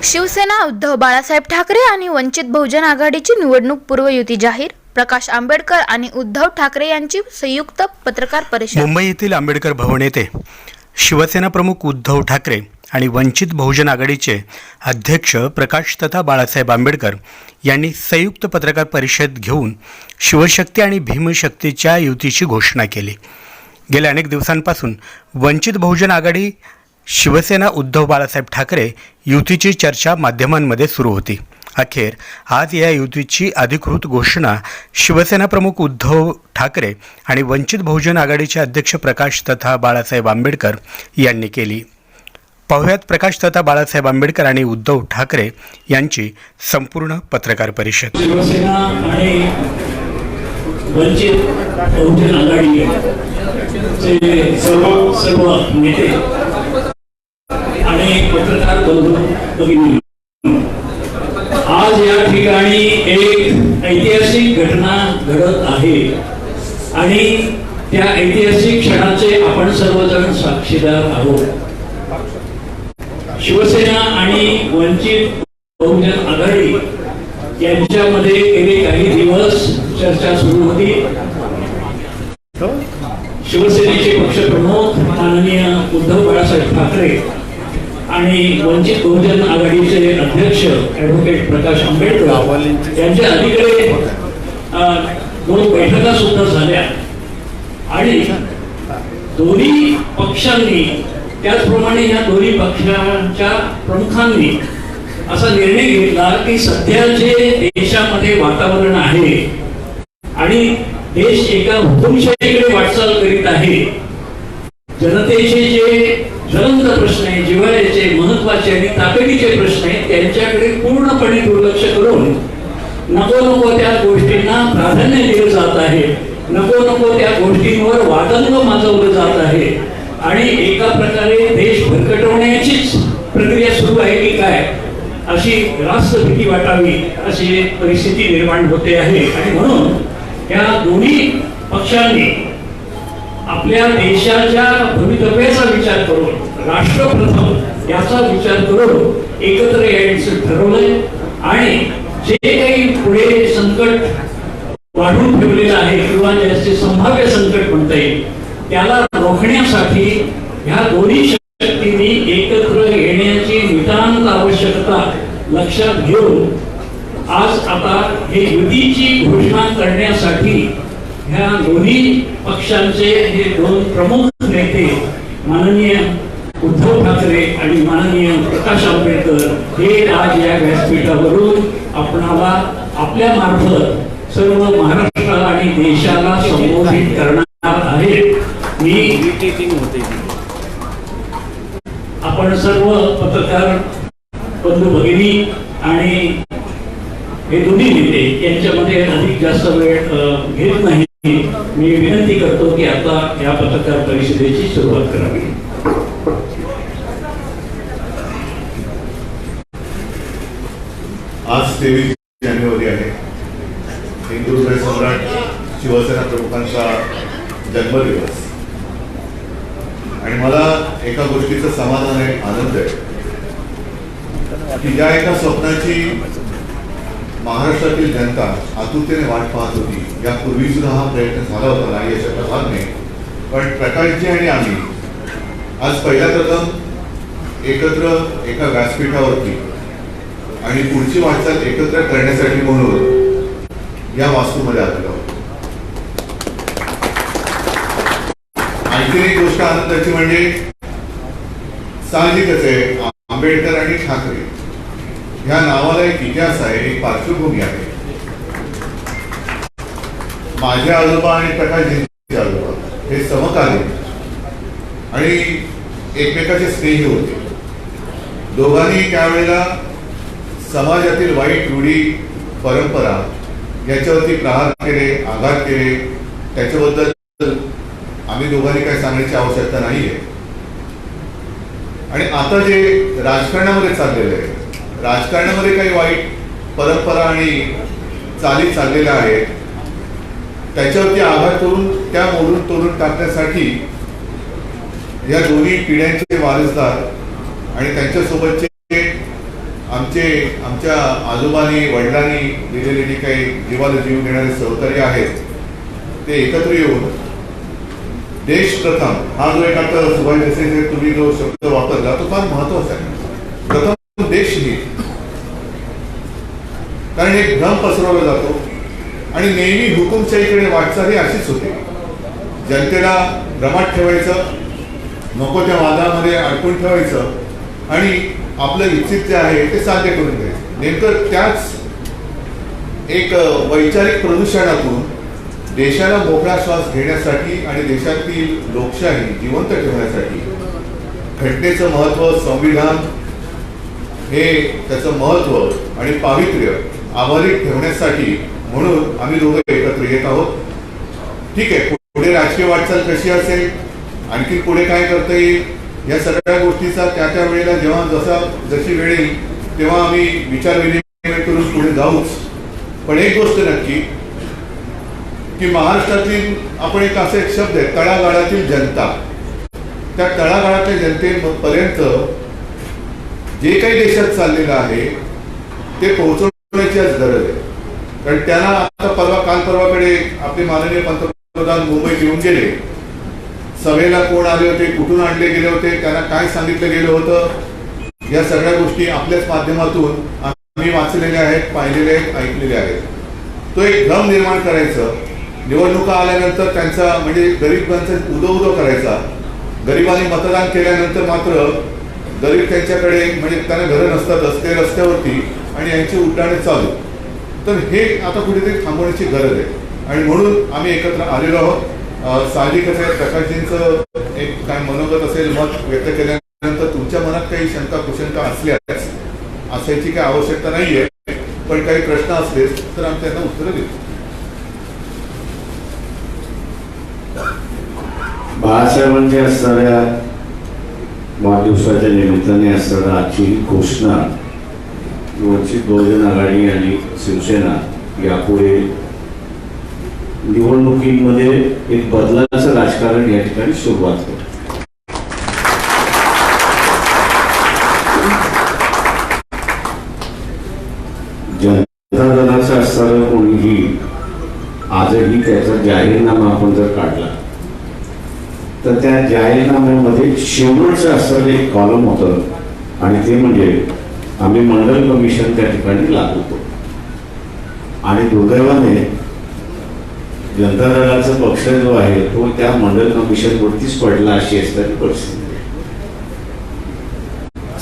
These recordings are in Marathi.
शिवसेना उद्धव बाळासाहेब ठाकरे आणि वंचित बहुजन आघाडीची निवडणूक पूर्व युती जाहीर. प्रकाश आंबेडकर आणि उद्धव ठाकरे यांची संयुक्त पत्रकार परिषद. मुंबई येथील आंबेडकर भवन येथे शिवसेना प्रमुख उद्धव ठाकरे आणि वंचित बहुजन आघाडीचे अध्यक्ष प्रकाश तथा बाळासाहेब आंबेडकर यांनी संयुक्त पत्रकार परिषद घेऊन शिवशक्ती आणि भीमशक्तीच्या युतीची घोषणा केली. गेल्या अनेक दिवसांपासून वंचित बहुजन आघाडी शिवसेना उद्धव बाळासाहेब ठाकरे युतीची चर्चा माध्यमांमध्ये सुरू होती. अखेर आज या युतीची अधिकृत घोषणा शिवसेना प्रमुख उद्धव ठाकरे आणि वंचित बहुजन आघाडीचे अध्यक्ष प्रकाश तथा बाळासाहेब आंबेडकर यांनी केली. पाहुयात प्रकाश तथा बाळासाहेब आंबेडकर आणि उद्धव ठाकरे यांची संपूर्ण पत्रकार परिषद. शिवसेना आणि वंचित बहुजन आघाडीचे सर्व नेते आणि पत्रकार बंधू भगिनी, आज या ठिकाणी एक ऐतिहासिक घटना घडत आहे आणि त्या ऐतिहासिक क्षणाचे आपण सर्वजण साक्षीदार आहोत. शिवसेना आणि वंचित बहुजन आघाडी यांच्यामध्ये गेले काही दिवस चर्चा सुरू होती. शिवसेनेचे पक्षप्रमुख माननीय उद्धव बाळासाहेब ठाकरे आणि वंचित बहुजन आघाडीचे अध्यक्ष ॲडव्होकेट प्रकाश आंबेडकर यांच्या अलीकडे 2 बैठका सुद्धा झाल्या आणि दोन्ही पक्षांनी, त्याचप्रमाणे या दोन्ही पक्षांच्या प्रमुखांनी असा निर्णय घेतला की सध्या जे देशामध्ये वातावरण आहे आणि देश एका हुकुमशाहीकडे वाटचाल करीत आहे, जनतेचे जे ज्वलंत प्रश्न आहे, जिव्हाळ्याचे, महत्वाचे आणि तातडीचे प्रश्न आहेत, त्यांच्याकडे पूर्णपणे दुर्लक्ष करून नको त्या गोष्टींना प्राधान्य दिलं जात आहे, नको त्या गोष्टींवर वादंग माजवलं जात आहे आणि एका प्रकारे देश भरकटवण्याचीच प्रक्रिया सुरू आहे की काय, अशी रास्त भीती वाटावी अशी परिस्थिती निर्माण होते आहे. आणि म्हणून या दोन्ही पक्षांनी आपल्या देशाच्या भवितव्याचा विचार करून, राष्ट्रप्रथम याचा विचार करून एकत्र यायचं ठरवलंय आणि जे काही पुढे संकट वाढून ठेवलेलं आहे किंवा ज्याचे संभाव्य संकट म्हणता येईल, त्याला रोखण्यासाठी ह्या दोन्ही शक्तींनी एकत्र येण्याची नितांत आवश्यकता लक्षात घेऊन आज आता हे युतीची घोषणा करण्यासाठी ह्या दोन्ही पक्षांचे हे 2 प्रमुख नेते माननीय उद्धव ठाकरे आणि माननीय प्रकाश आंबेडकर हे आज या व्यासपीठावरून आपणाला आपल्या मार्फत सर्व महाराष्ट्र आणि देशाला संबोधित करणार आहेत. आपण सर्व पत्रकार बंधू भगिनी आणि हे दोन्ही नेते यांच्यामध्ये अधिक जास्त वेळ घेत नाही. मी विनंती करतो की आता या पत्रकार परिषदेची सुरुवात करावी. आज 23 जानेवारी आहे. हिंदू हृदय सम्राट शिवसेना प्रमुखांचा जन्मदिवस आणि मला एका गोष्टीचं समाधान आहे, आनंद आहे की ज्या एका स्वप्नाची महाराष्ट्रातील जनता आतुरतेने वाट पाहत होती, यापूर्वी सुद्धा हा प्रयत्न झाला होता, नाही याच्यात भाग नाही, पण प्रकाशजी आणि आम्ही आज पहिल्या प्रथम एकत्र एका व्यासपीठावरती आणि पुढची वाटचाल एकत्र करण्यासाठी म्हणून या वास्तूमध्ये आलेलो आहोत. आणखी एक गोष्ट आनंदाची म्हणजे साहजिकच आहे, आंबेडकर आणि ठाकरे ह्या नावाला एक इतिहास आहे, एक पार्श्वभूमी आहे. माझे आजोबा आणि प्रकाशजींचे आजोबा हे समकालीन आणि एकमेकाचे स्नेही होते. दोघांनी त्यावेळेला समाजातील वाईट रूढी परंपरा याच्यावरती प्रहार केले, आघात केले. त्याच्याबद्दल आम्ही दोघांनी काय सांगण्याची आवश्यकता नाहीये. आणि आता जे राजकारणामध्ये चाललेलं आहे, राजकारणामध्ये काही वाईट परंपरा आणि चाली चाललेल्या आहेत, त्याच्यावरती आघात करून त्या मोडून तोडून टाकण्यासाठी या दोन्ही पिढ्यांचे वारसदार आणि त्यांच्यासोबतचे आमच्या आजोबांनी वडिलांनी दिलेले जे काही जीवाला जीव देणारे सहकारी आहेत ते एकत्र येऊन देश प्रथम हा जो एक आता सुभाष देसाई तुम्ही जो शब्द वापरला तो फार महत्वाचा आहे. प्रथम देश हित, कारण एक भ्रम पसरवला जातो आणि नेहमी हुकुमशाहीकडे वाटचाल ही अशीच होते. जनतेला भ्रमात ठेवायचं, नको त्या वादामध्ये अडकून ठेवायचं आणि आपलं इच्छित जे आहे ते साध्य करून द्यायचं. नेमकं त्याच एक वैचारिक प्रदूषणातून देशाला मोकळा श्वास घेण्यासाठी आणि देशातील लोकशाही जिवंत ठेवण्यासाठी घटनेचं महत्त्व, संविधान हे त्याचं महत्त्व आणि पावित्र्य आभारी ठेवण्यासाठी म्हणून आम्ही दोघं एकत्र येत आहोत. ठीक आहे, पुढे राजकीय वाटचाल कशी असेल, आणखी पुढे काय करता येईल, या सगळ्या गोष्टीचा त्या वेळेला जेव्हा जशी वेळ येईल तेव्हा आम्ही विचारविनिमय करून पुढे जाऊच. पण एक गोष्ट नक्की की महाराष्ट्रातील आपण असं एक शब्द आहे तळागाळातील जनता, त्या तळागाळातल्या जनतेपर्यंत जे काही देशात चाललेलं आहे ते पोहोचवण्याची आज गरज आहे. कारण त्यांना आता काल परवाकडे आपले माननीय पंतप्रधान मुंबईत येऊन गेले. सभेला कोण आले होते, कुठून आणले गेले होते, त्यांना काय सांगितलं गेलं होतं, या सगळ्या गोष्टी आपल्याच माध्यमातून आम्ही वाचलेल्या आहेत, पाहिलेल्या आहेत, ऐकलेल्या आहेत. तो एक भ्रम निर्माण करायचं, निवडणुका आल्यानंतर त्यांचा म्हणजे गरिबांचा उदो करायचा, गरिबांनी मतदान केल्यानंतर मात्र गरीब त्यांच्याकडे म्हणजे त्यांना घरं नसतातच, ते रस्त्यावरती आणि यांची उड्डाणे चालू. तर हे आता कुठेतरी थांबवण्याची गरज आहे आणि म्हणून आम्ही एकत्र आलेलो आहोत. साहजिकच आहे, प्रकाशजींचं एक काय मनोगत असेल, मत व्यक्त केल्यानंतर तुमच्या मनात काही शंका कुशंका असल्यास असायची काही आवश्यकता नाहीये, पण काही प्रश्न असले तर आम्ही त्यांना उत्तरं देऊ. बाळासाहेबांच्या असणाऱ्या वाढदिवसाच्या निमित्ताने असणारा आजची घोषणा वंचित बहुजन आघाडी आणि शिवसेना यापुढे निवडणुकीमध्ये एक बदलाचं राजकारण या ठिकाणी सुरुवात होतं. जनता दलाचं असणारं कोणीही आजही त्याचा जाहीरनामा आपण जर काढला तर त्या जाहीरनाम्यामध्ये शेवटचं असणारं एक कॉलम होतं आणि ते म्हणजे आम्ही मंडल कमिशन त्या ठिकाणी लागू आणि दुर्दैवाने जनता दलाचा पक्ष जो आहे तो त्या मंडल कमिशनवरतीच पडला अशी असणारी परिस्थिती.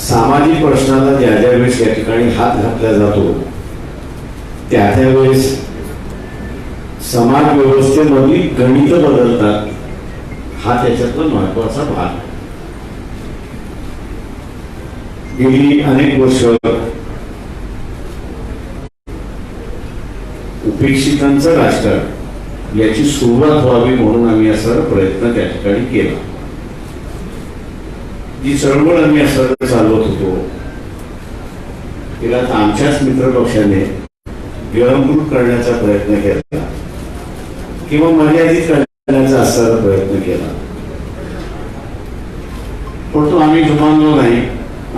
सामाजिक प्रश्नाला ज्या ज्या वेळेस या ठिकाणी हात घातला जातो त्या त्यावेळेस समाज व्यवस्थेमधली गणित बदलतात, हा त्याच्यातला महत्वाचा भाग. गेली अनेक वर्ष उपेक्षितांचं राजकारण याची सुरुवात व्हावी म्हणून आम्ही असा प्रयत्न त्या ठिकाणी केला. जी चळवळ आम्ही असं चालवत होतो तिला आमच्याच मित्रपक्षाने गिळंकृत करण्याचा प्रयत्न केला किंवा मर्यादित करण्याचा असणारा प्रयत्न केला, परंतु आम्ही जुमानलो नाही,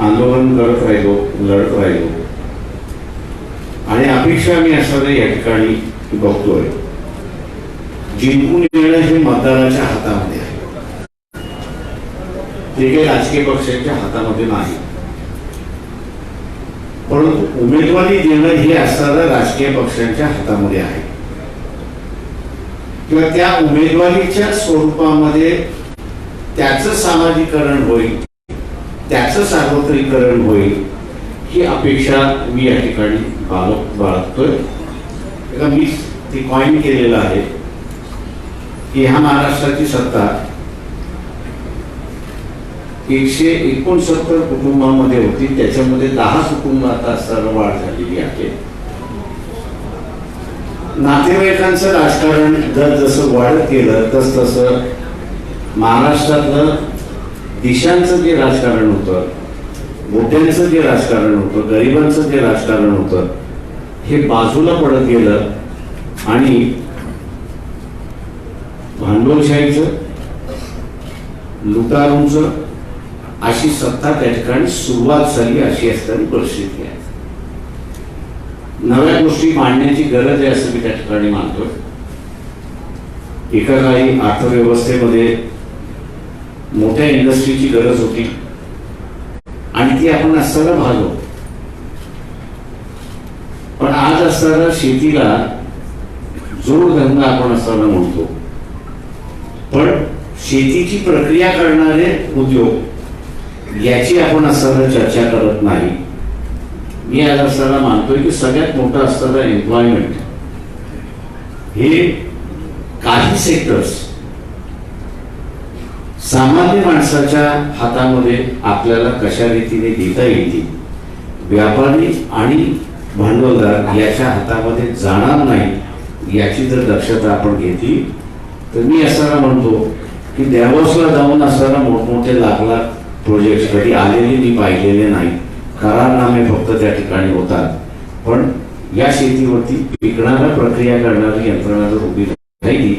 आंदोलन करत राहिलो, लढत राहिलो आणि अपेक्षा आम्ही असणाऱ्या या ठिकाणी बघतोय. जिंकून येणं हे मतदाराच्या हातामध्ये आहे, ते काही राजकीय पक्षांच्या हातामध्ये नाही. परंतु उमेदवारी देणं हे असणाऱ्या राजकीय पक्षांच्या हातामध्ये आहे किंवा त्या उमेदवारीच्या स्वरूपामध्ये त्याचं सामाजिकरण होईल, त्याचं सार्वत्रिकरण होईल ही अपेक्षा मी या ठिकाणी बाळगतोय. मी ती कॉइन केलेलं आहे की ह्या महाराष्ट्राची सत्ता 169 कुटुंबामध्ये होती, त्याच्यामध्ये 10 कुटुंब आता असताना वाढ झालेली आहे. नातेवाईकांचं राजकारण जर जसं वाढत गेलं तस तसं महाराष्ट्रातलं दिशांचं जे राजकारण होतं, मोठ्यांचं जे राजकारण होतं, गरिबांचं जे राजकारण होतं हे बाजूला पडत गेलं आणि भांडवलशाहीचं, लुटारूंचं अशी सत्ता त्या ठिकाणी सुरुवात झाली अशी असणारी परिस्थिती आहे. नव्या गोष्टी मांडण्याची गरज आहे असं मी त्या ठिकाणी मानतोय. एका काळी अर्थव्यवस्थेमध्ये मोठ्या इंडस्ट्रीची गरज होती आणि ती आपण असताना भागवतो. पण आज असताना शेतीला जोडधंदा आपण असताना म्हणतो, पण शेतीची प्रक्रिया करणारे उद्योग याची आपण असताना चर्चा करत नाही. मी आज असताना मानतोय की सगळ्यात मोठं असताना एम्प्लॉयमेंट हे काही सेक्टर्स सामान्य माणसाच्या हातामध्ये आपल्याला कशा रीतीने देता येतील, व्यापारी आणि भांडवलदार याच्या हातामध्ये जाणार नाही याची जर दक्षता आपण घेतली तर मी असताना म्हणतो की देवासला जाऊन असताना मोठमोठे लाख प्रोजेक्ट कधी आलेले मी पाहिलेले नाही. करारनामे फक्त त्या ठिकाणी होतात, पण या शेतीवरती पिकणारा प्रक्रिया करणारी यंत्रणा जर उभी राहिली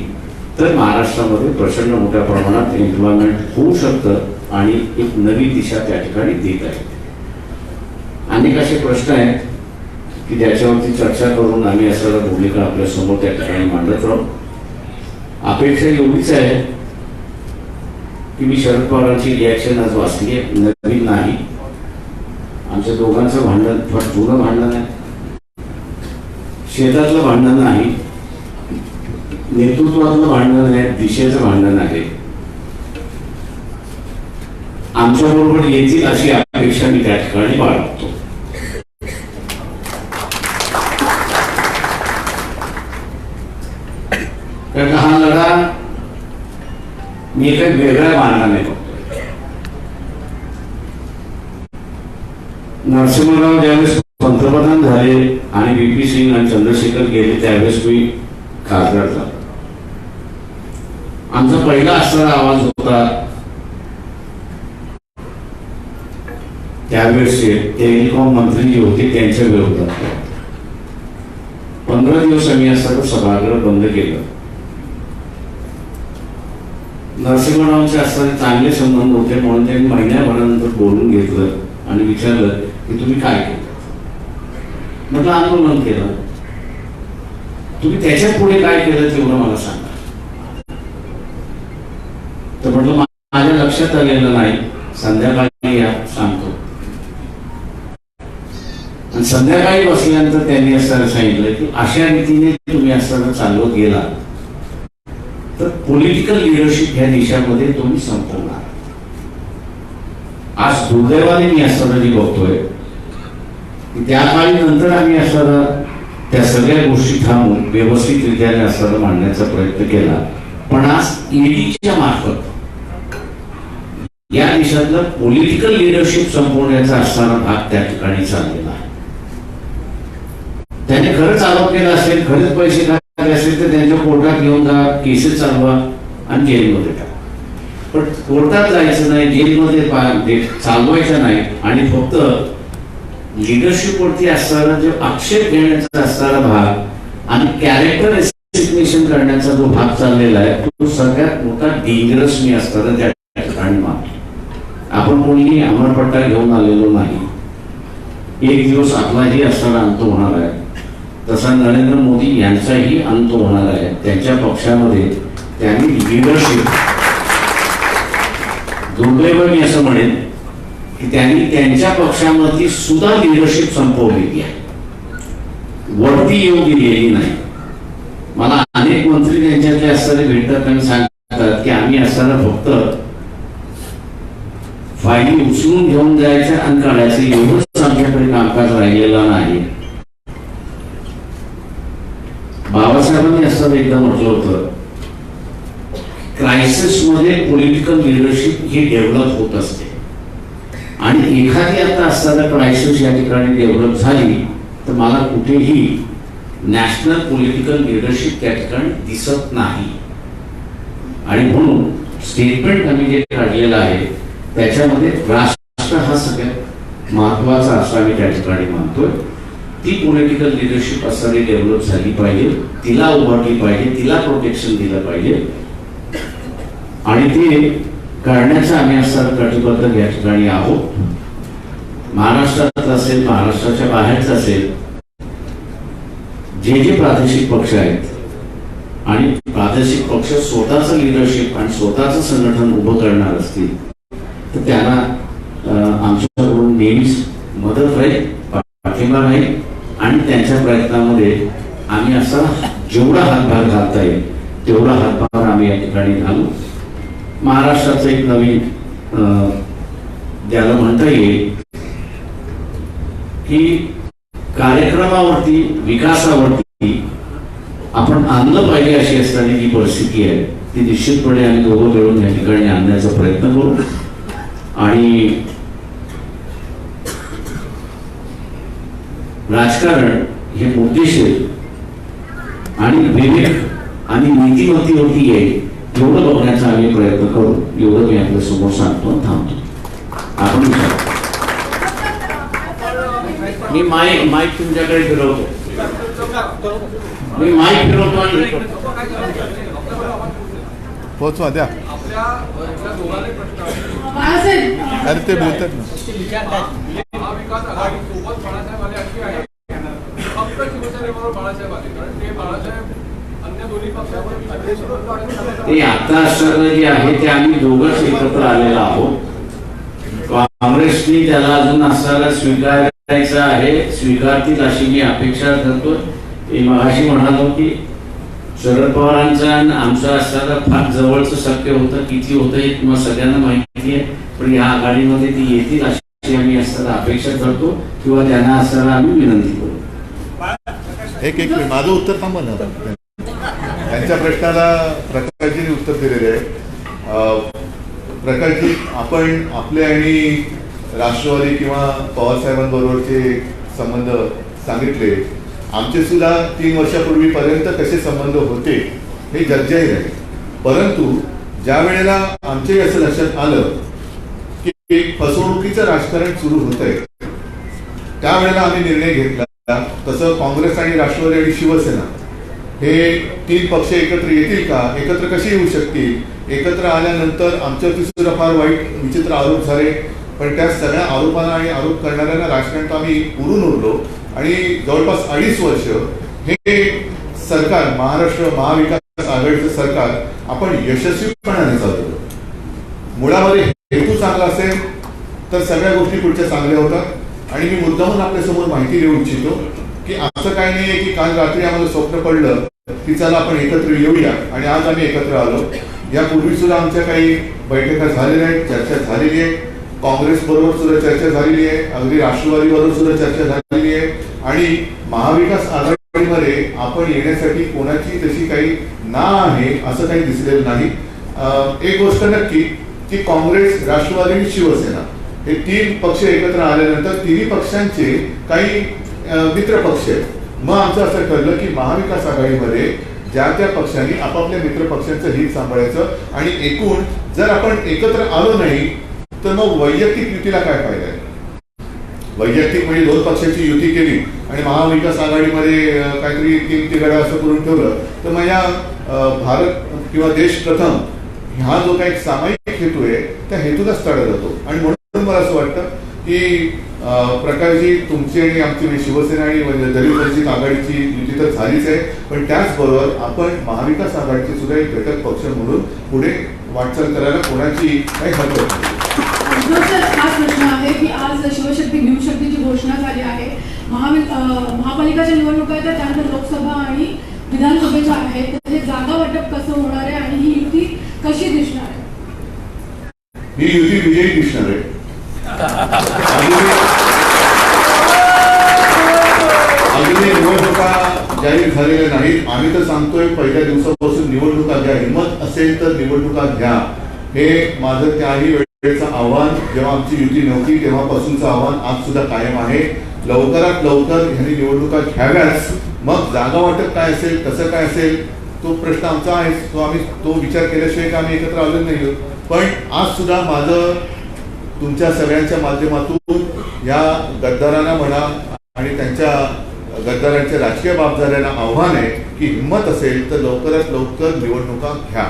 तर महाराष्ट्रामध्ये प्रचंड मोठ्या प्रमाणात एम्प्लॉयमेंट होऊ शकतं आणि एक नवी दिशा त्या ठिकाणी देत आहे. अनेक असे प्रश्न आहेत की ज्याच्यावरती चर्चा करून आम्ही असं भूमिका आपल्या समोर त्या ठिकाणी मांडत राहू. अपेक्षा एवढीच आहे की मी शरद पवारांची रिॲक्शन आज वाचली आहे, नवीन नाही. आमच्या दोघांचं भांडण फार जुनं भांडण आहे, शेतातलं भांडण नाही, नेतृत्वातलं भांडण आहे, दिशेचं भांडण आहे. आमच्या बरोबर येतील अशी अपेक्षा मी त्या ठिकाणी बाळगतो. कारण हा लढा मी एका वेगळ्या मार्गाने बघतो. नरसिंहराव ज्यावेळेस पंतप्रधान झाले आणि VP सिंग आणि चंद्रशेखर गेले त्यावेळेस मी खासदार झालो. आमचा पहिला असणारा आवाज होता त्यावेळेस टेलिकॉम मंत्री जे होते त्यांच्या विरोधात. 15 दिवस आम्ही असताना सभागृह बंद केलं. नरसिंहरावांचे असताना चांगले संबंध होते म्हणून त्यांनी महिन्याभरानंतर बोलून घेतलं आणि विचारलं की तुम्ही काय केलं. म्हटलं आंदोलन केलं. तुम्ही त्याच्या पुढे काय केलं तेवढं मला सांगा. तर म्हटलं माझ्या लक्षात आलेलं नाही, संध्याकाळी या सांगतो. आणि संध्याकाळी बसल्यानंतर त्यांनी असताना सांगितलं की अशा रीतीने तुम्ही असताना चालवत गेला तर पॉलिटिकल लिडरशिप ह्या देशामध्ये तुम्ही संपवणार. आज दुर्दैवाने मी असताना जी बघतोय की त्या काळी नंतर आम्ही असताना त्या सगळ्या गोष्टी थांबून व्यवस्थितरित्याने असताना मांडण्याचा प्रयत्न केला. पण आज ईडीच्या मार्फत या देशातलं पॉलिटिकल लिडरशिप संपवण्याचा असताना भाग त्या ठिकाणी चाललेला आहे. त्याने खरंच आरोप केला असेल, खरेच पैसे काढले असेल तर त्यांच्या कोर्टात घेऊन जा, केसेस चालवा आणि जेलमध्ये टाका. पण कोर्टात जायचं नाही, जेलमध्ये चालवायचं नाही आणि फक्त लिडरशिपवरती असताना जो आक्षेप घेण्याचा असणारा भाग आणि कॅरेक्टर एसिग्नेशन करण्याचा जो भाग चाललेला आहे तो सगळ्यात मोठा डेंजरस मी असताना त्या ठिकाणी मानतो. आपण कोणीही अमरपट्टा घेऊन आलेलो नाही. एक दिवस आपलाही असताना अंत होणार आहे, तसा नरेंद्र मोदी यांचाही अंत होणार आहे. त्यांच्या पक्षामध्ये त्यांनी लिडरशिप, दुर्दैव मी असं म्हणेन की त्यांनी त्यांच्या पक्षामध्ये सुद्धा लिडरशिप संपवलेली आहे, वरती येऊ दिलेली नाही. मला अनेक मंत्री त्यांच्यातले असताना भेटतात आणि सांगतात की आम्ही असताना फक्त फायली उचलून घेऊन जायच्या आणि काढायचं एवढंच आमच्याकडे कामकाज राहिलेलं नाही. बाबासाहेबांनी असताना एकदा म्हटलं होतं क्रायसिस मध्ये पॉलिटिकल लिडरशिप ही डेव्हलप होत असते आणि एखादी आता असताना क्रायसिस या ठिकाणी डेव्हलप झाली तर मला कुठेही नॅशनल पॉलिटिकल लिडरशिप त्या ठिकाणी दिसत नाही. आणि म्हणून स्टेटमेंट आम्ही जे काढलेलं आहे त्याच्यामध्ये राष्ट्र हा सगळ्यात महत्वाचा असा मी त्या ठिकाणी मानतोय. ती पॉलिटिकल लिडरशिप असताना डेव्हलप झाली पाहिजे, तिला उभारली पाहिजे, तिला प्रोटेक्शन दिलं पाहिजे आणि ते करण्याचा आम्ही असताना कटिबद्ध या ठिकाणी आहोत. महाराष्ट्रात असेल, महाराष्ट्राच्या बाहेरच असेल, जे जे प्रादेशिक पक्ष आहेत आणि प्रादेशिक पक्ष स्वतःचं लिडरशिप आणि स्वतःचं संघटन उभं करणार असतील तर त्यांना आमच्याकडून नेहमीच मदत राहील, पाठिंबा राहील आणि त्यांच्या प्रयत्नामध्ये आम्ही असा जेवढा हातभार घालता येईल तेवढा हातभार आम्ही या ठिकाणी घालू. महाराष्ट्राचं एक नवीन ज्याला म्हणता येईल की कार्यक्रमावरती, विकासावरती आपण आणलं पाहिजे अशी असणारी जी परिस्थिती आहे ती निश्चितपणे आम्ही दोघं मिळून या ठिकाणी आणण्याचा प्रयत्न करू. आणि राजकारण हे मुद्देशीर आणि विवेक आणि नीतिमत्तेवरती येईल एवढं बघण्याचा आम्ही प्रयत्न करू. एवढं मी आपल्या समोर सांगतो आणि थांबतो. आपण विचार. मी माईक तुमच्याकडे फिरवतो. मी माईक फिरवतो आणि पोहोचवा द्या. अरे ते बोलतात ना. महाविकास आघाडी सोबत बाळासाहेब आले अशी आहे फक्त शिवसेनेबरोबर बाळासाहेब आले कारण ते बाळासाहेब अन्य दोन्ही पक्षावर ते आता असणारं जे आहे ते आम्ही दोघंच एकत्र आलेलो आहोत. काँग्रेसने त्याला अजून असणारा स्वीकारायचा आहे, स्वीकारतील अशी मी अपेक्षा करतो. मी मगाशी म्हणालो की शरद पवारांचा आणि आमचा असणारा फार जवळचं शक्य होतं. किती होतं हे तुम्हाला सगळ्यांना माहिती आहे, पण या आघाडीमध्ये ती येतील अशी आम्ही असणारा अपेक्षा करतो किंवा त्यांना असणारा आम्ही विनंती करू. एक मिनिट, माझं उत्तर थांबा ना. त्यांच्या प्रश्नाला प्रकाशजींनी उत्तर दिलेले आहे. प्रकाशजी, आपण आपले आणि राष्ट्रवादी किंवा पवारसाहेबांबरोबरचे संबंध सांगितले. आमचे सुद्धा 3 वर्षापूर्वीपर्यंत कसे संबंध होते हे जगजाहीर आहे. परंतु ज्या वेळेला आमच्याही असं लक्षात आलं की फसवणुकीचं राजकारण सुरू होत आहे त्यावेळेला आम्ही निर्णय घेतला. तसं काँग्रेस आणि राष्ट्रवादी आणि शिवसेना हे 3 पक्ष एकत्र येतील का, एकत्र कसे येऊ शकतील, एकत्र आल्यानंतर आमच्यावरती सुद्धा फार वाईट विचित्र आरोप झाले. पण त्या सगळ्या आरोपांना आणि आरोप करणाऱ्यांना राजकारणात आम्ही उरून उरलो आणि जवळपास 2.5 वर्ष हे सरकार, महाराष्ट्र महाविकास आघाडीचं सरकार आपण यशस्वीपणाने चालवलं. मुळामध्ये हेतू चांगला असेल तर सगळ्या गोष्टी पुढच्या चांगल्या होतात. आणि मी मुद्दामून आपल्यासमोर माहिती देऊ इच्छितो की असं काही नाही आहे की काल रात्री आम्हाला स्वप्न पडलं की चला आपण एकत्र येऊया आणि आज आम्ही एकत्र आलो. यापूर्वी सुद्धा आमच्या काही बैठका झालेल्या आहेत, चर्चा झालेली आहे. काँग्रेस बरोबर सुद्धा चर्चा झालेली आहे, अगदी राष्ट्रवादी बरोबर सुद्धा चर्चा झालेली आहे. आणि महाविकास आघाडीमध्ये आपण येण्यासाठी कोणाची तशी काही ना आहे असं काही दिसलेलं नाही. एक गोष्ट नक्की की काँग्रेस, राष्ट्रवादी आणि शिवसेना हे 3 पक्ष एकत्र आल्यानंतर 3 पक्षांचे काही मित्र पक्ष आहेत. मग आमचं असं ठरलं की महाविकास आघाडीमध्ये ज्या त्या पक्षांनी आपापल्या मित्र पक्षांचं हित सांभाळायचं आणि एकूण जर आपण एकत्र आलो नाही तर मग वैयक्तिक युतीला काय फायदा आहे. वैयक्तिक म्हणजे 2 पक्षाची युती केली आणि महाविकास आघाडीमध्ये काहीतरी 3 तिघडा असं करून ठेवलं तर मग या भारत किंवा देश प्रथम हा जो काही सामायिक हेतू आहे त्या हेतूलाच तडा जातो. आणि म्हणून मला असं वाटतं की प्रकाशजी, तुमची आणि आमची शिवसेना आणि दलित वंचित आघाडीची युती तर झालीच आहे, पण त्याचबरोबर आपण महाविकास आघाडीचे सुद्धा एक घटक पक्ष म्हणून पुढे वाटचाल करायला कोणाची काही हरकत नाही. हा प्रश्न आहे की आज शिवशक्ती न्यू शक्तीची घोषणा झाली आहे. महापालिकाच्या निवडणुका आहेत, त्यानंतर लोकसभा आणि विधानसभेच्या आहेत. तर हे जागा वाटप कसं होणार आहे आणि ही युती कशी दिसणार आहे? ही युती विजयी दिसणार आहे. अजूनही निवडणुका जाहीर झालेल्या नाहीत. आम्ही तर सांगतोय पहिल्या दिवसापासून निवडणुका घ्या, हिंमत असेल तर निवडणुका घ्या. हे माझं त्याही वेळेचं आव्हान, जेव्हा आमची युती नव्हती तेव्हापासूनचं आव्हान आज सुद्धा कायम आहे. लवकरात लवकर ह्यांनी निवडणुका घ्याव्याच. मग जागा वाटप काय असेल, कसं काय असेल तो प्रश्न आमचा आहे. आम्ही तो विचार केल्याशिवाय का आम्ही एकत्र आलो नाही. पण आज सुद्धा माझं तुमच्या सगळ्यांच्या माध्यमातून या गद्दारांना म्हणा आणि त्यांच्या गद्दारांच्या राजकीय बाबदाऱ्यांना आव्हान आहे की हिंमत असेल तर लवकरात लवकर निवडणुका घ्या.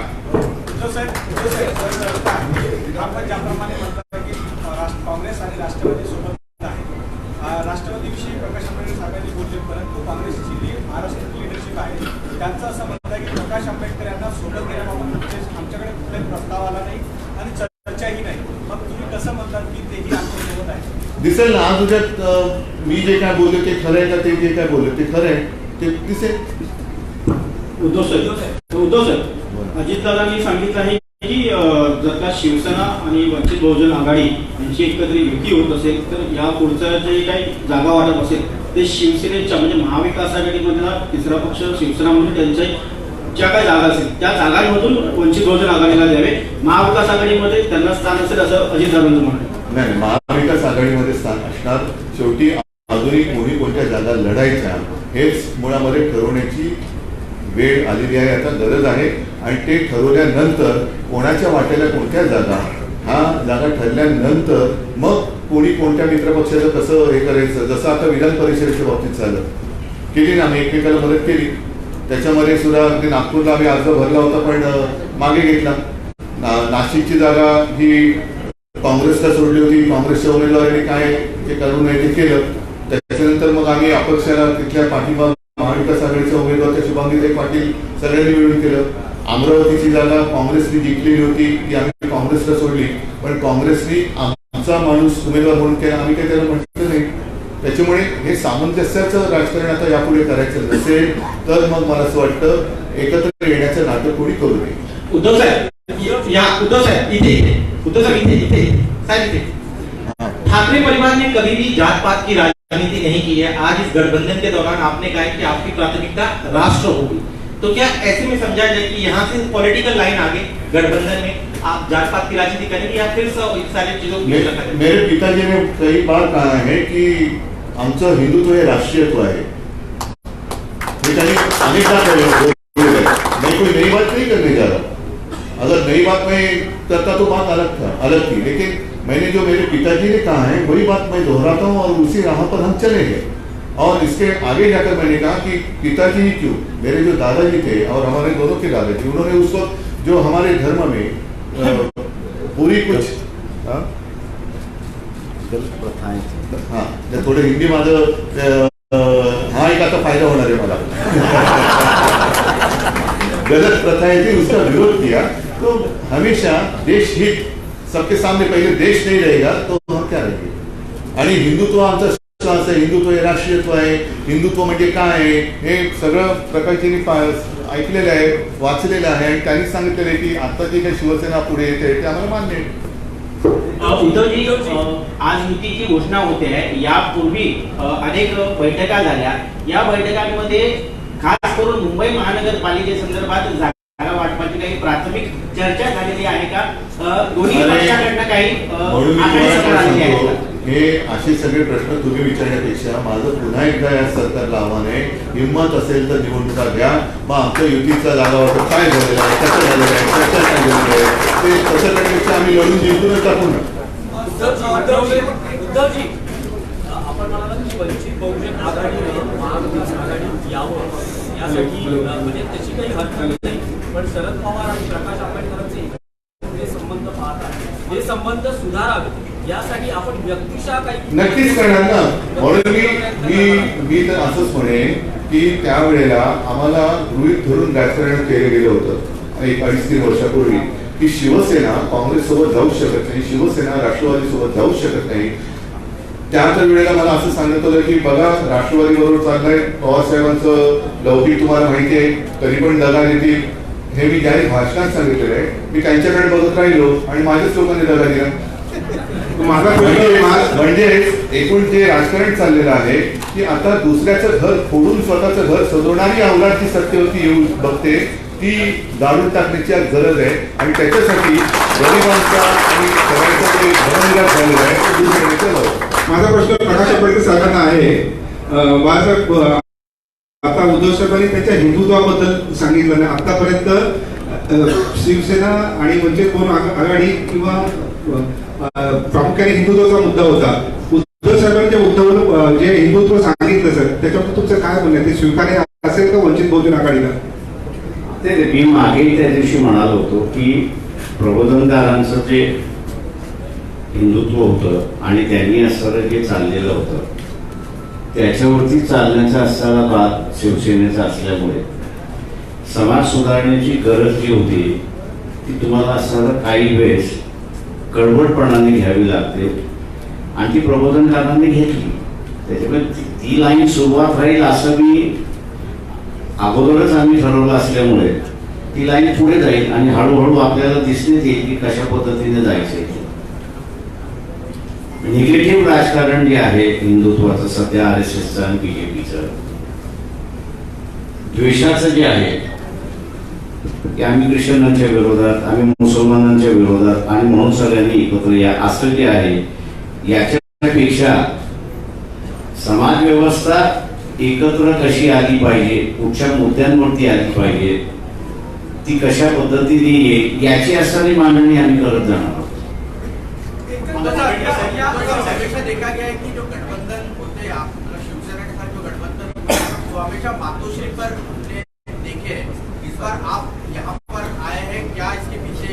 आपण ज्याप्रमाणे म्हणतात की काँग्रेस आणि राष्ट्रवादी सोबत आहे, राष्ट्रवादीविषयी प्रकाश आंबेडकर साहेबांनी बोलले, परंतु काँग्रेसची जी महाराष्ट्र की तेही आमच्यासोबत आहे? दिसेल ना आज उद्यात मी जे काय बोललो ते खरं आहे का ते जे काय बोललो ते खरं आहे ते दिसेल. उद्धव सर, अजितदादांनी सांगितलं आहे की जर का शिवसेना आणि वंचित बहुजन आघाडी यांची एकत्र युती होत असेल तर या पुढचं जे काही जागा वाटप असेल ते शिवसेनेच्या म्हणजे महाविकास आघाडीमधला तिसरा पक्ष शिवसेना म्हणून त्यांच्या ज्या काही जागा असतील त्या जागांमधून वंचित बहुजन आघाडीला द्यावे, महाविकास आघाडीमध्ये त्यांना स्थान असेल असं अजितदादांचं म्हणणं आहे. नाही, महाविकास आघाडीमध्ये स्थान असणार. शेवटी अजूनही कोणी कोणत्या जागा लढायच्या हेच मुळामध्ये ठरवण्याची वेळ आलेली आहे, आता गरज आहे. आणि ते ठरवल्यानंतर कोणाच्या वाट्याला कोणत्या जागा, हा जागा ठरल्यानंतर मग कोणी कोणत्या मित्रपक्षाचं कसं हे करायचं. जसं आता विधान परिषदेच्या बाबतीत झालं, केली ना आम्ही एकमेकाला मदत केली. त्याच्यामध्ये सुद्धा ते नागपूरला आम्ही अर्ज भरला होता पण मागे घेतला. नाशिकची जागा ही काँग्रेसला सोडली होती, काँग्रेसच्या उमेदवारांनी काय ते करू नये ते केलं. त्याच्यानंतर मग आम्ही अपक्षाला तिथल्या पाठिंबा महाविकास आघाडीचा उमेदवार त्या शुभांगीताई पाटील सगळ्यांनी मिळून केलं. अमरावतीची जागा काँग्रेसने जिंकलेली होती ती आम्ही काँग्रेसला सोडली, पण काँग्रेसने आमचा माणूस उमेदवार म्हणून केला, आम्ही काही त्याला म्हटलं नाही. त्याच्यामुळे हे सामंजस्याचं राजकारण आता यापुढे करायचं नसेल तर मग मला असं वाटतं एकत्र येण्याचं नाटक कोणी करू नये. उद्धव साहेब इथे ठाकरे परिवार ने कभी भी जात पात की राजनीति नहीं की है. आज इस गठबंधन के दौरान आपने कहा कि आपकी प्राथमिकता राष्ट्र होगी, तो क्या ऐसे में समझा जाए कि यहाँ से पॉलिटिकल लाइन आगे गठबंधन में आप जात पात की राजनीति करेंगे या फिर सारी चीजों को मेरे पिताजी ने कई बार कहा है कि आमचं हिंदुत्व हे राष्ट्रीयत्व आहे. हे त्यांनी अनेकदा बोललेलं आहे. मैं कोई नई बात नहीं करने जा रहा. अगर नई बात में करता तो बात अलग थी, लेकिन मैंने जो मेरे पिताजी ने कहा है वही बात मैं दोहराता हूँ और उसी राह पर हम चले गए. और इसके आगे जाकर मैंने कहा कि पिताजी ही क्यों, मेरे जो दादाजी थे और हमारे दोनों के दादाजी, उन्होंने उस वक्त जो हमारे धर्म में पूरी कुछ हाँ थोडे हिंदी माझं हा एक आता फायदा होणार आहे मला. गलत प्रथाएं थी उसका विरोध किया. तो हमेशा देश हित सबके सामने, पहिले देश नहीं रहेगा तो हम क्या रहेंगे. आणि हिंदुत्व आमचा श्वास आहे, हिंदुत्व हे राष्ट्रीयत्व आहे. हिंदुत्व म्हणजे काय आहे हे सगळं प्रकाशजींनी ऐकलेलं आहे, वाचलेलं आहे आणि त्यांनी सांगितलेलं आहे की आता जे काही शिवसेना पुढे येते ते आम्हाला मान्य आहे. उद्धवजी, आज युतीची घोषणा होते आहे. यापूर्वी अनेक बैठका झाल्या. या बैठकांमध्ये खास करून मुंबई महानगरपालिकेसंदर्भात जागा वाटपाची काही प्राथमिक चर्चा झालेली आहे का? दोन्ही पक्षाकडनं काही हे असे सगळे प्रश्न तुम्ही विचारण्यापेक्षा माझं पुन्हा एकदा या सरकारला आव्हान आहे, हिंमत असेल तर निवडणुका घ्या. मग आमच्या युतीचा जागा वाटप काय झालेला आहे, कसं झालेलं आहे, चर्चा काय झालेली आहे ते तसं करण्यापेक्षा आम्ही लढून जिंकूनच टाकू ना. उद्धवजी, आपण म्हणाला की वंचित बहुजन आघाडी महाविकास आघाडीत यावं यासाठी म्हणजे त्याची काही हरकत नाही, पण शरद पवार आणि प्रकाश आंबेडकरांचे जे संबंध पाहतात हे संबंध सुधारावे यासाठी आपण व्यक्तिशः काही नक्कीच करणार ना. म्हणून मी तर असंच म्हणेन की त्यावेळेला आम्हाला गृहीत धरून राजकारण केलं गेलं होतं 1-2-3 वर्षापूर्वी की शिवसेना काँग्रेस सोबत जाऊ शकत नाही, शिवसेना राष्ट्रवादी सोबत जाऊ शकत नाही. त्याच वेळेला मला असं सांगण्यात आलं की बघा राष्ट्रवादी बरोबर चाललंय, पवार साहेबांचं लौकिक तुम्हाला माहिती आहे, तरी पण दगा देतील. हे मी ज्याने भाषणात सांगितलेलं आहे. मी त्यांच्याकडे बघत राहिलो आणि माझ्याच लोकांनी दगा दिला. म्हणजे एकूण जे राजकारण चाललेलं आहे की आता दुसऱ्याचं घर फोडून स्वतःचं घर सजवणारी अवलाद जी सत्तेवरती येऊ बघते ती दाढून टाकण्याची आज गरज आहे. आणि त्याच्यासाठी गरिबांचा आणि सगळ्यांचा जे धर्मनिराश झालेला आहे तो दूर करण्याचं लावतो. माझा प्रश्न प्रकाश आंबेडकर साहेबांना आहे. बाळासाहेब, आता उद्धव साहेबांनी त्यांच्या हिंदुत्वाबद्दल सांगितलं ना, आतापर्यंत शिवसेना आणि वंचित बहुजन आघाडी किंवा प्रामुख्याने हिंदुत्वाचा मुद्दा होता. उद्धव साहेबांच्या जे हिंदुत्व सांगितलं सर त्याच्याबद्दल तुमचं काय म्हणणं आहे? ते स्वीकार्य असेल का वंचित बहुजन आघाडीला? ते मी मागे त्या दिवशी म्हणालो होतो की प्रबोधनकारांचं जे हिंदुत्व होतं आणि त्यांनी असणारं जे चाललेलं होतं त्याच्यावरती चालण्याचा असणारा भाग शिवसेनेचा असल्यामुळे समाज सुधारण्याची गरज जी होती ती तुम्हाला असणारा काही वेळेस कडवटपणाने घ्यावी लागते आणि ती प्रबोधनकारांनी घेतली. त्याच्यामुळे ती लाईन सुरुवात राहील असं मी अगोदरच आम्ही ठरवलं असल्यामुळे ती लाईन पुढे जाईल आणि हळूहळू आपल्याला दिसण्यात येईल की कशा पद्धतीने जायचं. निगेटिव्ह राजकारण जे आहे हिंदुत्वाचं सध्या RSSचं आणि BJPचं, द्वेषाचं जे आहे की आम्ही ख्रिश्चनांच्या विरोधात, आम्ही मुसलमानांच्या विरोधात आणि म्हणून सगळ्यांनी एकत्र या, असं जे आहे याच्यापेक्षा समाज व्यवस्था एकत्र कशी आली पाहिजे, कुठच्या मुद्द्यांवरती आली पाहिजे, ती कशा पद्धतीने येईल याची असणारी मांडणी आम्ही करत जाणार आहोत. देखा गया है कि जो गठबंधन होते हैं, शिवसेना के साथ जो गठबंधन वो हमेशा मातोश्री पर हमने देखे हैं. इस बार आप यहाँ पर आए हैं, क्या इसके पीछे?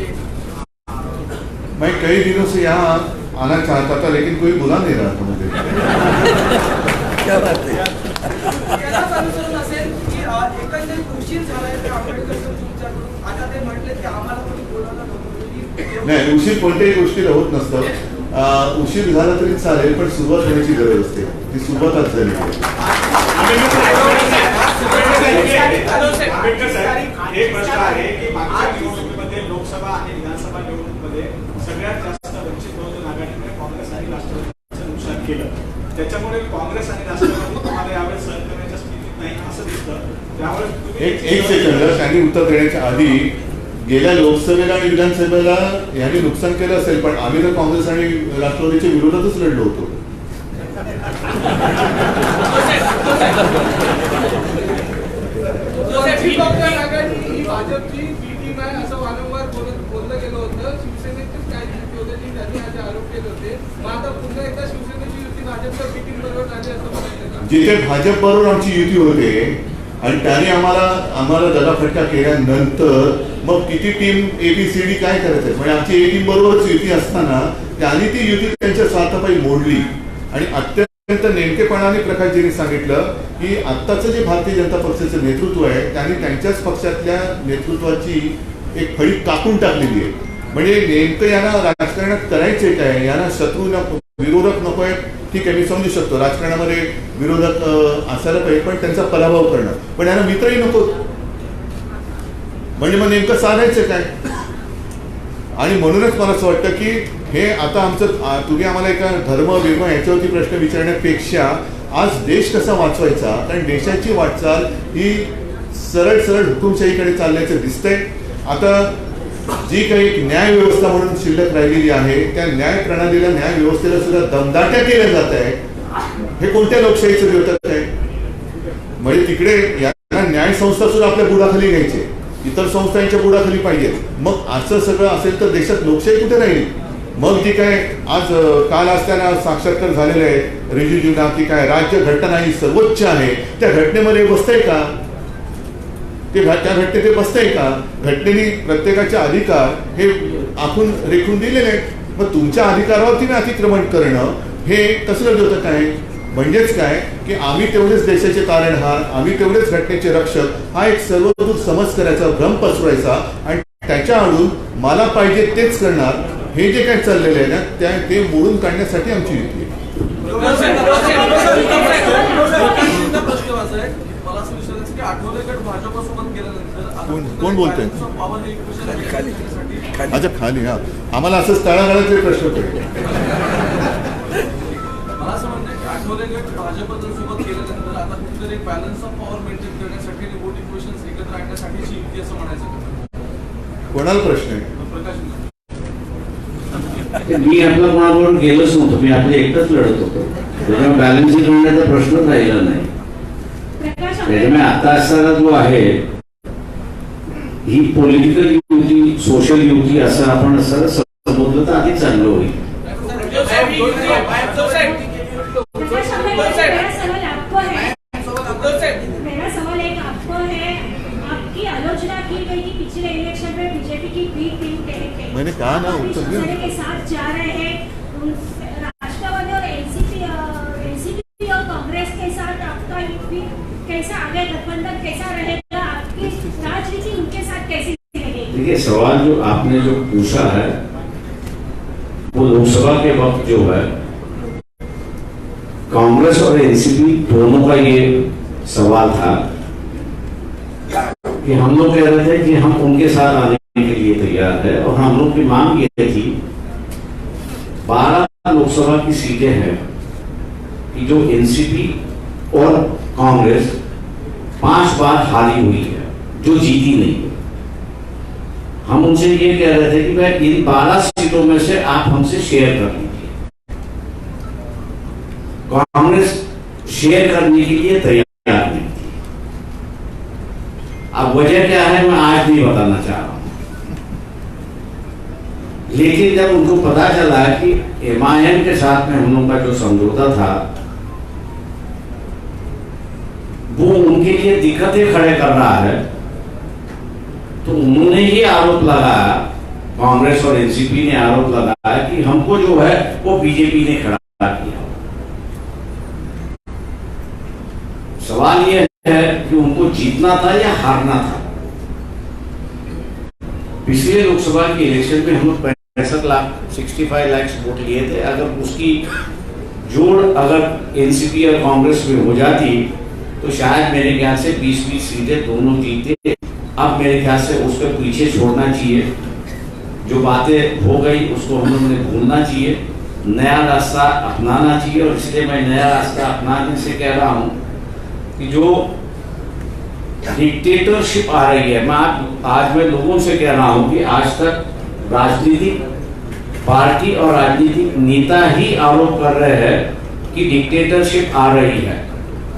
मैं कई दिनों से यहाँ आना चाहता था लेकिन कोई बुला नहीं रहा था मुझे. क्या बात है? त्यालाच अनुसरून असेल की एकंदरीत उशीर झालाय तर आंबेडकर तुमच्याकडून आता ते म्हटले की आम्हाला कोणी बोलायला नको. नाही, उशीर कोणत्याही गोष्टीला होत नसतं. उशीर झाला तरी चालेल, पण सुरुवात होण्याची गरज असते. ती सुरुवातच झाली. आंबेडकर साहेब, एक प्रश्न आहे की मागच्या निवडणुकीमध्ये लोकसभा आणि विधानसभा निवडणुकीमध्ये सगळ्यात जास्त वंचित बहुजन आघाडीने काँग्रेस आणि राष्ट्रवादीचं नुकसान केलं. त्याच्यामुळे काँग्रेस आणि राष्ट्रवादी तुम्हाला यावेळेस सहन करण्याच्या स्थितीत नाही असं दिसतं. त्यामुळे एक सेकंद, त्यांनी उत्तर देण्याच्या आधी गेल्या लोकसभेला आणि विधानसभेला यांनी नुकसान केलं असेल, पण आम्ही तर काँग्रेस आणि राष्ट्रवादीच्या विरोधातच लढलो होतो. ही भाजपची बी टीम आहे असं वारंवार बोललं गेलं होतं. शिवसेनेचेच काय युती होते की त्यांनी आज आरोप केले होते. मग आता पुन्हा एकदा शिवसेनेची युती भाजपच्या बी टीम बरोबर झाली असं म्हणायचं. जिथे भाजप बरोबर आमची युती होते आणि त्याने आम्हाला दगाफटका केल्यानंतर मग किती टीम ABCD काय करायचं, म्हणजे आमची A टीम बरोबरच युती असताना त्यांनी ती युती त्यांच्या स्वार्थापायी मोडली. आणि अत्यंत नेमकेपणाने प्रकाशजींनी सांगितलं की आत्ताचं जे भारतीय जनता पक्षाचं नेतृत्व आहे त्यांनी त्यांच्याच पक्षातल्या नेतृत्वाची एक फळी कापून टाकलेली आहे. म्हणजे नेमकं यांना राजकारणात करायचे काय, यांना शत्रू नको, विरोधक नको आहे. ठीक आहे, मी समजू शकतो राजकारणामध्ये विरोधक असायला पाहिजे, पण त्यांचा पराभव करणं, पण यांना मित्रही नको. म्हणजे मग नेमकं साधायचं काय. आणि म्हणूनच मला असं वाटतं की हे आता आमचं तुम्ही आम्हाला एका धर्म विर्म याच्यावरती प्रश्न विचारण्यापेक्षा आज देश कसा वाचवायचा, कारण देशाची वाटचाल ही सरळ सरळ हुकुमशाहीकडे चालल्याचं दिसतंय. आता जी काही न्याय व्यवस्था म्हणून शिल्लक राहिलेली आहे त्या न्याय प्रणालीला, न्याय व्यवस्थेला सुद्धा दमदाट्या केल्या जात आहे. हे कोणत्या लोकशाहीचं द्योतक आहे. म्हणजे तिकडे यांना न्याय संस्था सुद्धा आपल्या बुडाखाली घ्यायचे, इतर संस्थांच्या बुडाखाली पाहिजेत. मग असं सगळं असेल तर देशात लोकशाही कुठे राहील. मग ती काय आज काल आज त्यांना साक्षात्कार झालेलं आहे रिजिजूंना की काय राज्य घटना ही सर्वोच्च आहे, त्या घटनेमध्ये बसतंय का त्या घटनेत ते बसतंय का. घटनेने प्रत्येकाचे अधिकार हे आखून रेखून दिलेले आहेत. मग तुमच्या अधिकारावरती अतिक्रमण करणं हे कसलं द्योतक आहे. म्हणजेच काय की आम्ही तेवढेच देशाचे तारणहार, आम्ही तेवढेच घटनेचे रक्षक, हा एक सर्वदूर समज करायचा, भ्रम पसरवायचा आणि त्याच्या आडून मला पाहिजे तेच करणार, हे जे काय चाललेलं आहे ना ते मोडून काढण्यासाठी आमची युती आहे. कोण बोलतोय. अच्छा, खाली. हा, आम्हाला असं तळागाळाचे प्रश्न पडले. मला असं म्हणतं की आठवले गट भाजपसोबत केल्यानंतर आता कुठेतरी एक बॅलन्स ऑफ पॉवर मेंटेन करण्यासाठी रिमोट इक्वेशन्स एकत्र आणण्यासाठीची युती असं म्हणायचं. कोणाला प्रश्न आहे. मी आपला कोणाबरोबर गेलोच नव्हतो, मी आपले एकटंच लढत होतो. त्याच्यामुळे बॅलन्सिंग करण्याचा प्रश्नच राहिला नाही. त्याच्यामुळे आता असताना जो आहे ही पॉलिटिकल युती, सोशल युती असं आपण असं समजलं तर अधिक चांगलं होईल. मेरा सवाल एक आपको है, आपकी आलोचना की गई कि पिछले इलेक्शन में बीजेपी की बी टीम मैंने कहा ना उत्तर के साथ जा रहे हैं राष्ट्रवादी और एनसीपी और कांग्रेस के साथ आपका कैसा आगे गठबंधन कैसा रहेगा, आपकी राजनीति उनके साथ कैसी रहेगी. देखिए, सवाल जो आपने जो पूछा है वो लोकसभा के वक्त जो है कांग्रेस और एनसीपी दोनों का ये सवाल था कि हम लोग कह रहे थे कि हम उनके साथ आने के लिए तैयार है, और हम लोग की मांग ये थी 12 लोकसभा की सीटें हैं कि जो एनसीपी और कांग्रेस 5 बार हारी हुई है, जो जीती नहीं है। हम उनसे ये कह रहे थे कि भाई इन 12 सीटों में से आप हमसे शेयर कर लीजिए। कांग्रेस शेयर करने के लिए तैयार नहीं थी। अब वजह क्या है मैं आज नहीं बताना चाह रहा हूं, लेकिन जब उनको पता चला कि एमआईएम के साथ में हम लोग का जो समझौता था वो उनके लिए दिक्कतें खड़े कर रहा है, तो उन्होंने ये आरोप लगाया, कांग्रेस और एनसीपी ने आरोप लगाया कि हमको जो है वो बीजेपी ने खड़ा किया। सवाल ये है कि उनको जीतना था या हारना था। पिछले लोकसभा के इलेक्शन में हम लोग 65 लाख वोट लिए थे। अगर उसकी जोड़ अगर एनसीपी और कांग्रेस में हो जाती तो शायद मेरे ख्याल से 20-20 सीटें दोनों जीते। अब मेरे ख्याल से उसको पीछे छोड़ना चाहिए, जो बातें हो गई उसको हम लोगों ने भूलना चाहिए, नया रास्ता अपनाना चाहिए। और इसलिए मैं नया रास्ता अपनाने से कह रहा हूं कि जो डिक्टेटरशिप आ रही है, आज मैं लोगों से कह रहा हूं कि आज तक राजनीतिक पार्टी और राजनीतिक नेता ही आरोप कर रहे हैं कि डिक्टेटरशिप आ रही है।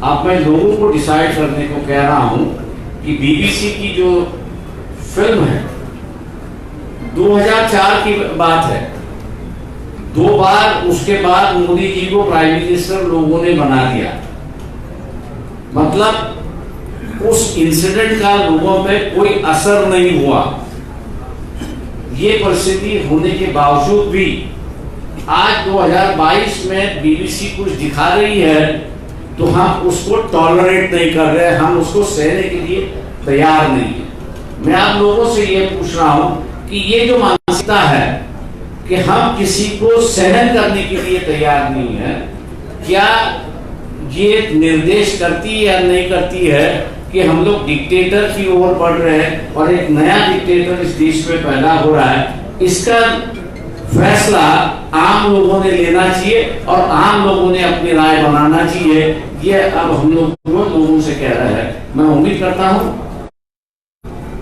अब मैं लोगों को डिसाइड करने को कह रहा हूं कि बीबीसी की जो फिल्म है 2004 की बात है, 2 बार उसके बाद मोदी जी को प्राइम मिनिस्टर लोगों ने बना दिया। मतलब उस इंसिडेंट का लोगों पे कोई असर नहीं हुआ। ये परिस्थिति होने के बावजूद भी आज 2022 में बीबीसी कुछ दिखा रही है तो हम उसको टॉलरेट नहीं कर रहे, हम उसको सहने के लिए तैयार नहीं है। मैं आप लोगों से ये पूछ रहा हूं कि ये जो मानसिकता है कि हम किसी को सहन करने के लिए तैयार नहीं है, क्या ये निर्देश करती है या नहीं करती है कि हम लोग डिक्टेटर की ओर बढ़ रहे हैं और एक नया डिक्टेटर इस देश में पैदा हो रहा है? इसका फैसला आम लोगों ने लेना चाहिए और आम लोगों ने अपनी राय बनाना चाहिए। ये अब हम लोगों से कह रहे हैं। मैं उम्मीद करता हूं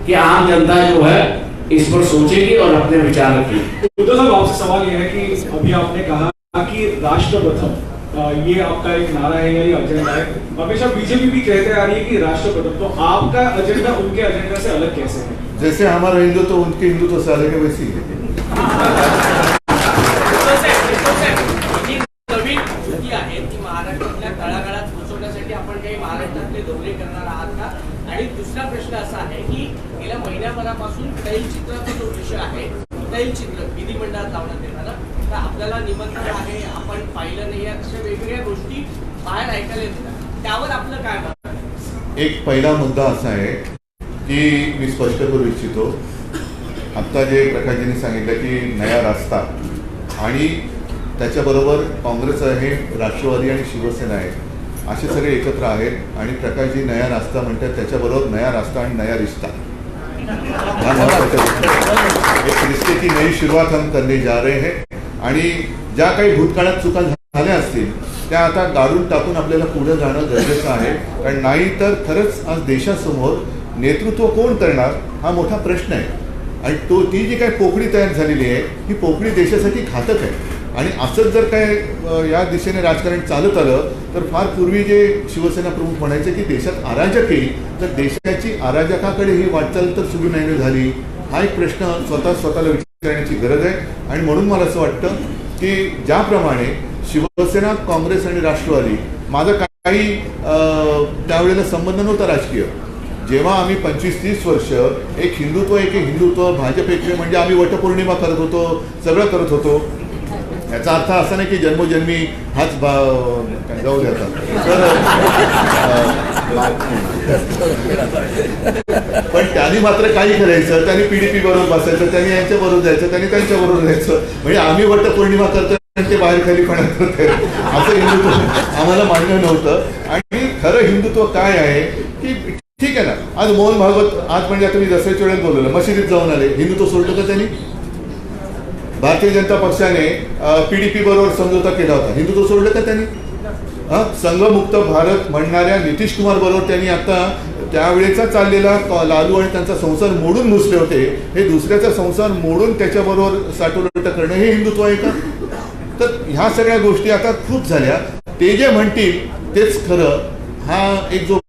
कि आम जनता जो है इस पर सोचेगी और अपने विचार रखेगी। उद्धव साहब, आपसे सवाल यह है कि अभी आपने कहा कि राष्ट्र प्रथम, ये आपका एक नारा है या ये एजेंडा है। हमेशा बीजेपी भी कहते आ रही है कि राष्ट्र प्रथम, तो आपका एजेंडा उनके एजेंडा से अलग कैसे है? जैसे हमारा हिंदुत्व उनके हिंदुत्व से अलग है वैसी है। नवीन कृती आहे ती महाराष्ट्रातल्या तळागाळात पोहोचवण्यासाठी आपण काही महाराष्ट्रातले दौरे करणार आहात का? आणि दुसरा प्रश्न असा आहे की गेल्या महिन्याभरापासून तैलचित्राचा जो विषय आहे, तैलचित्र विधिमंडळात लावण्यात येणार, तर आपल्याला निमंत्रण आहे, आपण पाहिलं नाही, अशा वेगवेगळ्या गोष्टी बाहेर ऐकायला येतात, त्यावर आपलं काय मत आहे? एक पहिला मुद्दा असा आहे की मी स्पष्ट करू इच्छितो, आत्ता जे प्रकाशजींनी सांगितलं की नया रास्ता आणि त्याच्याबरोबर काँग्रेस आहे, राष्ट्रवादी आणि शिवसेना आहे, असे सगळे एकत्र आहेत आणि प्रकाशजी नया रास्ता म्हणतात, त्याच्याबरोबर नया रास्ता आणि नया रिश्ता, एक रिश्ते की नई शुरुआत हम करने जा रहे हैं। आणि ज्या काही भूतकाळात चुका झाल्या असतील त्या आता गाडून टाकून आपल्याला पुढे जाणं गरजेचं आहे, कारण नाही तर खरंच आज देशासमोर नेतृत्व कोण करणार हा मोठा प्रश्न आहे। आणि ती जी काही पोकळी तयार झालेली आहे ही पोकळी देशासाठी घातक आहे। आणि असंच जर काय या दिशेने राजकारण चालत आलं तर फार पूर्वी जे शिवसेना प्रमुख म्हणायचे की देशात अराजक येईल, तर देशाची अराजकाकडे ही वाटचाल तर सुरू नाही झाली, हा एक प्रश्न स्वतःला विचारण्याची गरज आहे। आणि म्हणून मला असं वाटतं की ज्याप्रमाणे शिवसेना, काँग्रेस आणि राष्ट्रवादी, माझा काही त्यावेळेला संबंध नव्हता राजकीय, जेव्हा आम्ही 25-30 वर्ष एक हिंदुत्व भाजप एक म्हणजे आम्ही वटपौर्णिमा करत होतो, सगळं करत होतो, याचा अर्थ असा नाही की जन्मोजन्मी हाच जाऊ द्याचा. पण त्यांनी मात्र काही करायचं, त्यांनी PDP बरोबर बसायचं, त्यांनी यांच्या बरोबर जायचं, त्यांनी त्यांच्या बरोबर जायचं. म्हणजे आम्ही वटपौर्णिमा करतो आणि ते बाहेर खाली पणा करते, असं हिंदुत्व आम्हाला मान्य नव्हतं. आणि खरं हिंदुत्व काय आहे की ठीक आहे ना, आज मोहन भागवत आज म्हणजे आता मी दसऱ्याच्या वेळेत बोलवलं, मशिदीत जाऊन आले, हिंदुत्व सोडलं का त्यांनी? भारतीय जनता पक्षाने PDP बरोबर समझोता केला होता, हिंदुत्व सोडलं का त्यांनी? संघमुक्त भारत म्हणणाऱ्या नितीश कुमार बरोबर त्यांनी आता त्यावेळेचा चाललेला लालू आणि त्यांचा संसार मोडून घुसले होते. हे दुसऱ्याचा संसार मोडून त्याच्याबरोबर साठवलं करणं हे हिंदुत्व आहे का? तर ह्या सगळ्या गोष्टी आता खूप झाल्या. ते जे म्हणतील तेच खरं, हा एक जो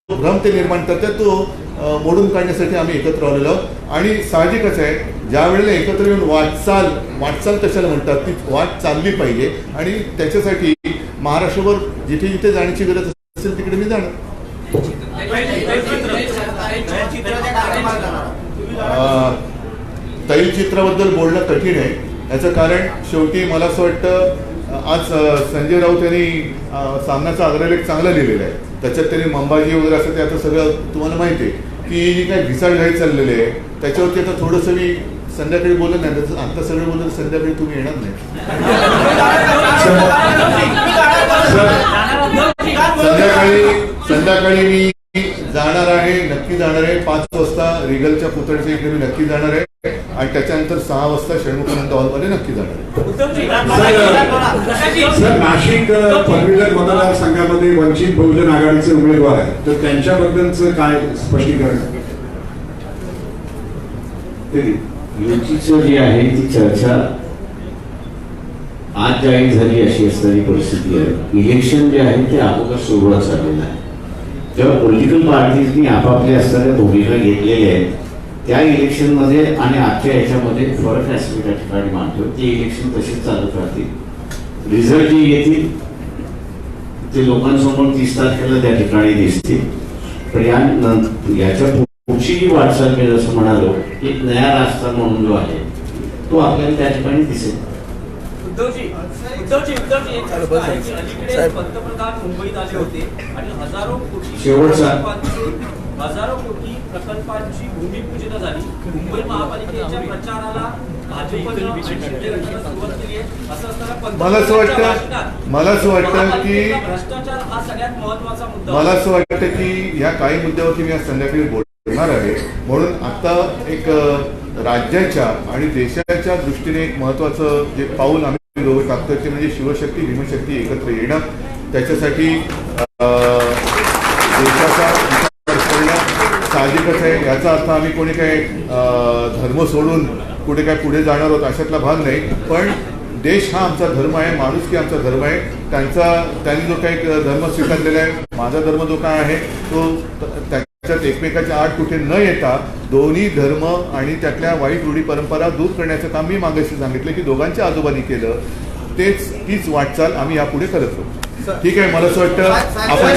भ्रम ते निर्माण करतात तो मोडून काढण्यासाठी आम्ही एकत्र आलेलो आहोत. आणि साहजिकच आहे, ज्या वेळेला एकत्र येऊन वाटचाल कशाला म्हणतात, ती वाट चालली पाहिजे. आणि त्याच्यासाठी महाराष्ट्रभर जिथे जिथे जाण्याची गरज असेल तिकडे मी जाणार. तैलचित्राबद्दल बोलणं कठीण आहे. याचं कारण शेवटी मला असं वाटतं, आज संजय राऊत यांनी सामनाचा अग्रलेख चांगला लिहिलेला आहे. त्याच्यात त्यांनी मंबाजी वगैरे असं ते आता सगळं तुम्हाला माहिती आहे की जी काय घिसाळघाई चाललेली आहे त्याच्यावरती आता थोडंसं मी संध्याकाळी बोलत नाही. आता सगळं बोलत संध्याकाळी तुम्ही येणार नाही. संध्याकाळी मी जाणार आहे, नक्की जाणार आहे. 5 वाजता रिगलच्या पुतळ्याच्या इकडे मी नक्की जाणार आहे. आणि त्याच्यानंतर 6 वाजता षण्मुखानंद हॉलमध्ये नक्की जाणार आहे. सर, नाशिक पदवीधर मतदारसंघामध्ये वंचित बहुजन आघाडीचे उमेदवार आहेत, तर त्यांच्याबद्दलचं काय स्पष्टीकरण? युतीचं जी आहे ती चर्चा आज जाहीर झाली अशी असणारी परिस्थिती आहे. इलेक्शन जे आहे ते अगोदर सुरुवात झालेलं आहे. तेव्हा पॉलिटिकल पार्टीजनी आपापल्या असणाऱ्या भूमिका घेतलेल्या आहेत. त्या इलेक्शनमध्ये आणि आजच्या याच्यामध्ये फरक असं मी त्या ठिकाणी मानतो. ते इलेक्शन तसेच चालत राहतील. रिझल्ट जे येतील ते लोकांसमोर 30 तारखेला त्या ठिकाणी दिसतील. पण याच्या पुढची जी वाटचाल मी जसं म्हणालो, एक नया रास्ता म्हणून जो आहे तो आपल्याला त्या ठिकाणी दिसेल. उद्धवजी अलीकडे पंतप्रधान मुंबईत आले होते आणि हजारो कोटी प्रकल्पांची भूमिपूजन झाली. मुंबई महापालिकेच्या प्रचाराला भाजपनं सुरुवात केली आहे. असं असताना मला असं वाटतं की भ्रष्टाचार हा सगळ्यात महत्वाचा मुद्दा. मला असं वाटतं की या काही मुद्द्यावरती मी आज संध्याकाळी बोलणार आहे. म्हणून आता एक राज्याच्या आणि देशाच्या दृष्टीने एक महत्वाचं जे पाऊल आम्ही दोघं टाकतोय ते म्हणजे शिवशक्ती भीमशक्ती एकत्र येणं. त्याच्यासाठी देशाचा विकास करणं साहजिकच आहे. याचा अर्थ आम्ही कोणी काही धर्म सोडून कुठे काय पुढे जाणार आहोत अशातला भाग नाही. पण देश हा आमचा धर्म आहे, माणुसकी आमचा धर्म आहे. त्यांनी जो काही धर्म स्वीकारलेला आहे, माझा धर्म जो काय आहे तो त्याच्यात एकमेकाच्या आड कुठे न येता दोन्ही धर्म आणि त्यातल्या वाईट रूढी परंपरा दूर करण्याचं काम मी मागाशी सांगितलं की दोघांच्या आजोबांनी केलं. तीच वाटचाल आम्ही यापुढे करत राहू. ठीक आहे, मला असं वाटतं आपण